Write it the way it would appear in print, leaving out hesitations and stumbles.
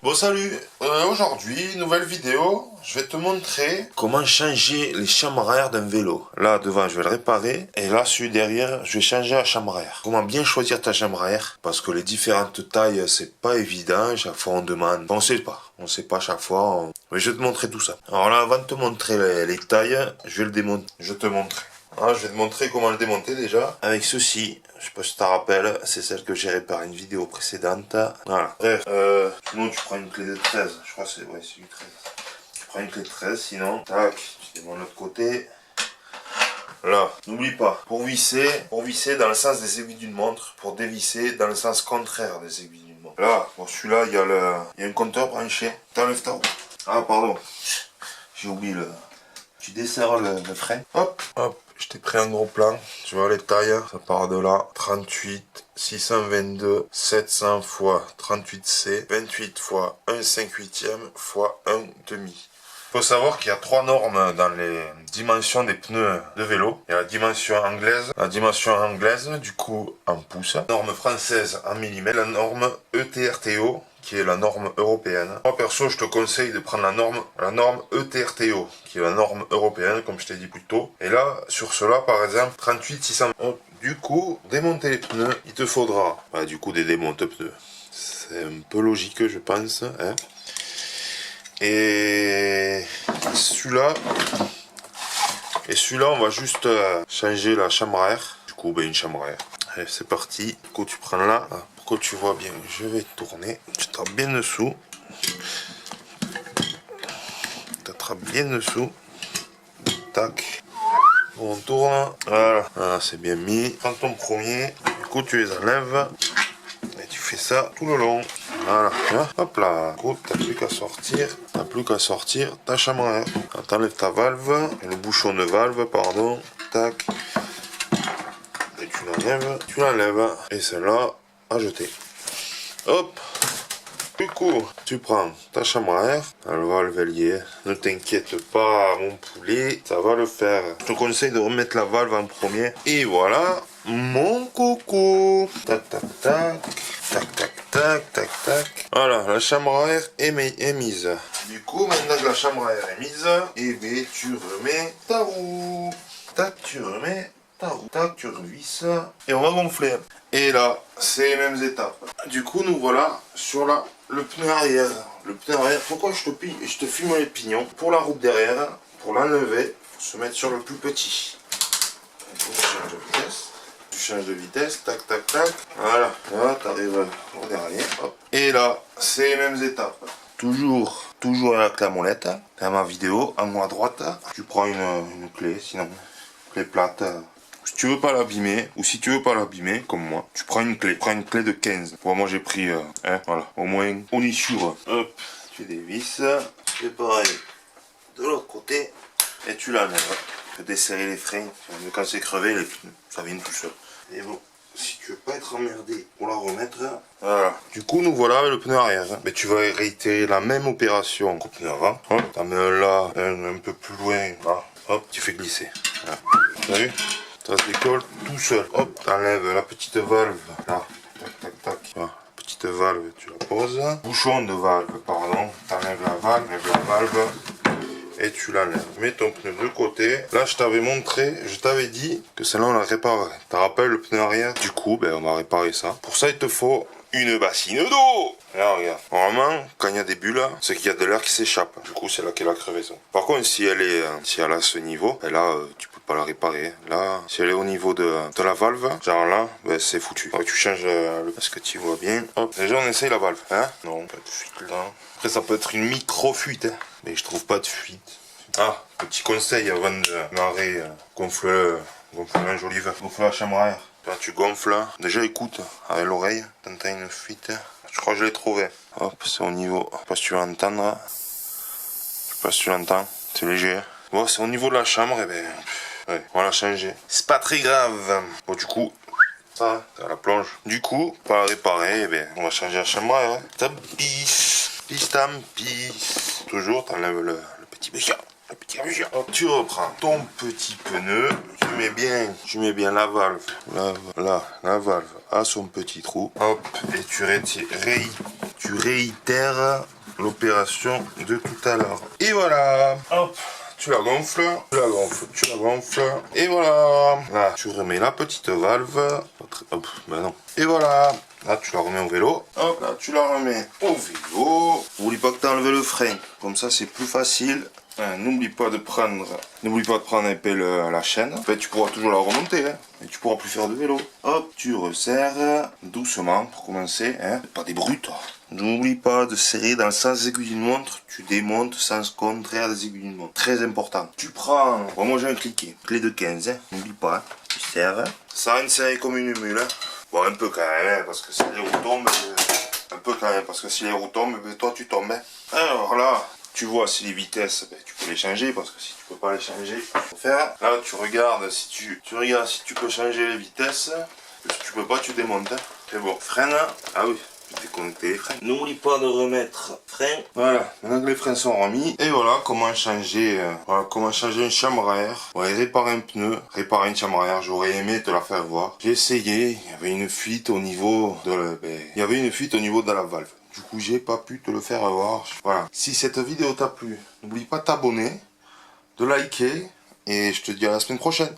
Bon salut, aujourd'hui, nouvelle vidéo, je vais te montrer comment changer les chambres à air d'un vélo. Là devant je vais le réparer et là celui derrière je vais changer la chambre à air. Comment bien choisir ta chambre à air parce que les différentes tailles c'est pas évident, chaque fois on demande, on sait pas chaque fois, mais je vais te montrer tout ça. Alors là avant de te montrer les tailles, je vais le démonter, je vais te montrer. Ah, je vais te montrer comment le démonter déjà. Avec ceci, je sais pas si tu t'en rappelles, c'est celle que j'ai réparée une vidéo précédente. Voilà. Bref, sinon tu prends une clé de 13. Je crois que c'est du 13. Tu prends une clé de 13, sinon, tac, tu démontes de l'autre côté. Là, n'oublie pas, pour visser dans le sens des aiguilles d'une montre, pour dévisser dans le sens contraire des aiguilles d'une montre. Là, pour celui-là, il y a un compteur branché. T'enlèves ta roue. Ah, pardon, j'ai oublié le... Tu desserres le frein. Hop, hop. Je t'ai pris un gros plan, tu vois les tailles, ça part de là, 38, 622, 700 fois 38C, 28 fois 1 5/8 fois 1 demi. Faut savoir qu'il y a 3 normes dans les dimensions des pneus de vélo. Il y a la dimension anglaise du coup en pouces, la norme française en millimètres, la norme ETRTO qui est la norme européenne. Moi perso je te conseille de prendre la norme ETRTO qui est la norme européenne comme je t'ai dit plus tôt. Et là sur cela par exemple 38 600. Du coup démonter les pneus il te faudra du coup des démonte pneus. C'est un peu logique je pense hein. Et celui-là, on va juste changer la chambre à air. Du coup, une chambre à air. Allez, c'est parti. Du coup, tu prends là. Pour que tu vois bien, je vais tourner. Tu t'attrapes bien dessous. Tac. On tourne. Voilà. Voilà, c'est bien mis. Prends ton premier. Du coup, tu les enlèves. Et tu fais ça tout le long. Voilà, hop là, t'as plus qu'à sortir ta chambre à air. T'enlèves ta valve, le bouchon de valve, pardon, tac, et tu l'enlèves, et celle-là à jeter. Hop, du coup, tu prends ta chambre à air, elle va le valier, ne t'inquiète pas mon poulet, ça va le faire. Je te conseille de remettre la valve en premier, et voilà, mon coco. Tac, tac, tac, tac, tac. Tac, tac, tac. Voilà, la chambre à air est mise. Du coup, maintenant que la chambre à air est mise, et bien, tu remets ta roue. Tac, tu remets ta roue. Tac, tu revisses. Et on va gonfler. Et là, c'est les mêmes étapes. Du coup, nous voilà sur le pneu arrière. Le pneu arrière, pourquoi je te filme les pignons? Pour la roue derrière, pour l'enlever, il faut se mettre sur le plus petit. Tu changes de vitesse, tac, tac, tac. Voilà, là, tu arrives au dernier. Hop. Et là, c'est les mêmes étapes. Toujours avec la molette. Dans ma vidéo, en haut à droite, tu prends une clé, sinon, clé plate. Si tu veux pas l'abîmer, ou si tu veux pas l'abîmer, comme moi, tu prends une clé. Prends une clé de 15. Bon, moi, j'ai pris, voilà, au moins, on est sûr. Hop, tu dévisses. Tu fais pareil de l'autre côté, et tu l'enlèves. Tu peux desserrer les freins. Quand c'est crevé, les pneus, ça vient tout seul. Et bon, si tu veux pas être emmerdé pour la remettre, voilà. Du coup, nous voilà avec le pneu arrière. Mais tu vas réitérer la même opération qu'au pneu avant. T'en mets un là, un peu plus loin, là. Hop, tu fais glisser. Voilà. T'as vu? Ça se décolle tout seul. Hop, t'enlèves la petite valve, là. Tac, tac, tac. Voilà. Petite valve, tu la poses. Bouchon de valve, pardon. T'enlèves la valve. Et tu l'enlèves. Mets ton pneu de côté. Là, je t'avais montré, je t'avais dit que celle-là, on la réparerait. Tu te rappelles le pneu arrière? Du coup, on va réparer ça. Pour ça, il te faut une bassine d'eau. Là, regarde. Normalement, quand il y a des bulles, c'est qu'il y a de l'air qui s'échappe. Du coup, c'est là qu'elle a crevaison. Par contre, si elle a ce niveau, là, tu peux pas la réparer. Là, si elle est au niveau de la valve, genre là, c'est foutu. Alors, tu changes est-ce que tu vois bien? Hop. Déjà, on essaye la valve. Hein? Non, pas de fuite là. Après, ça peut être une micro-fuite. Hein. Mais je trouve pas de fuite. Ah, petit conseil avant de démarrer, gonfle l'enjolive. Gonfle la chambre à air. Là, tu gonfles. Déjà, écoute, avec l'oreille. T'entends une fuite. Je crois que je l'ai trouvé. Hop, c'est au niveau. Je sais pas si tu vas entendre. Je sais pas si tu l'entends. C'est léger. Bon, c'est au niveau de la chambre. Et ouais, on va la changer. C'est pas très grave. Bon, du coup, ça, t'as la plonge. Du coup, pour la réparer, on va changer la chambre à air. T'as pisse. Toujours, t'enlèves le petit béchard. Tu reprends ton petit pneu, tu mets bien la valve, la valve a son petit trou, hop, et tu tu réitères l'opération de tout à l'heure. Et voilà. Hop. Tu la gonfles, tu la gonfles, tu la gonfles. Et voilà. Là, tu remets la petite valve. Hop, ben non. Et voilà. Là, tu la remets au vélo. Hop, là, tu la remets au vélo. N'oublie pas que tu as enlevé le frein. Comme ça, c'est plus facile. N'oublie pas de prendre un peu la chaîne. En fait, tu pourras toujours la remonter, hein, mais tu pourras plus faire de vélo. Hop, tu resserres doucement pour commencer, hein. Pas des brutes. N'oublie pas de serrer dans le sens des aiguilles d'une montre. Tu démontes sens contraire des aiguilles d'une montre. Très important. Tu prends, bon, moi j'ai un cliquet, clé de 15, hein. N'oublie pas, hein. Tu serres. Ça va serrer comme une mule, hein. Bon, un peu quand même, hein, parce que si les roues tombent, un peu quand même, parce que si les roues tombent, ben, toi tu tombes, hein. Alors là, tu vois si les vitesses, ben, tu peux les changer, parce que si tu peux pas les changer, faut faire. Là, tu regardes si tu peux changer les vitesses. Si tu peux pas, tu démontes, hein. C'est bon. Freine. Ah oui. Déconnecter les freins. N'oublie pas de remettre frein. Voilà, maintenant que les freins sont remis. Et voilà comment changer, une chambre à air. Ouais, réparer un pneu, réparer une chambre à air. J'aurais aimé te la faire voir. J'ai essayé, il y avait une fuite au niveau de la valve. Du coup, j'ai pas pu te le faire voir. Voilà. Si cette vidéo t'a plu, n'oublie pas de t'abonner, de liker. Et je te dis à la semaine prochaine.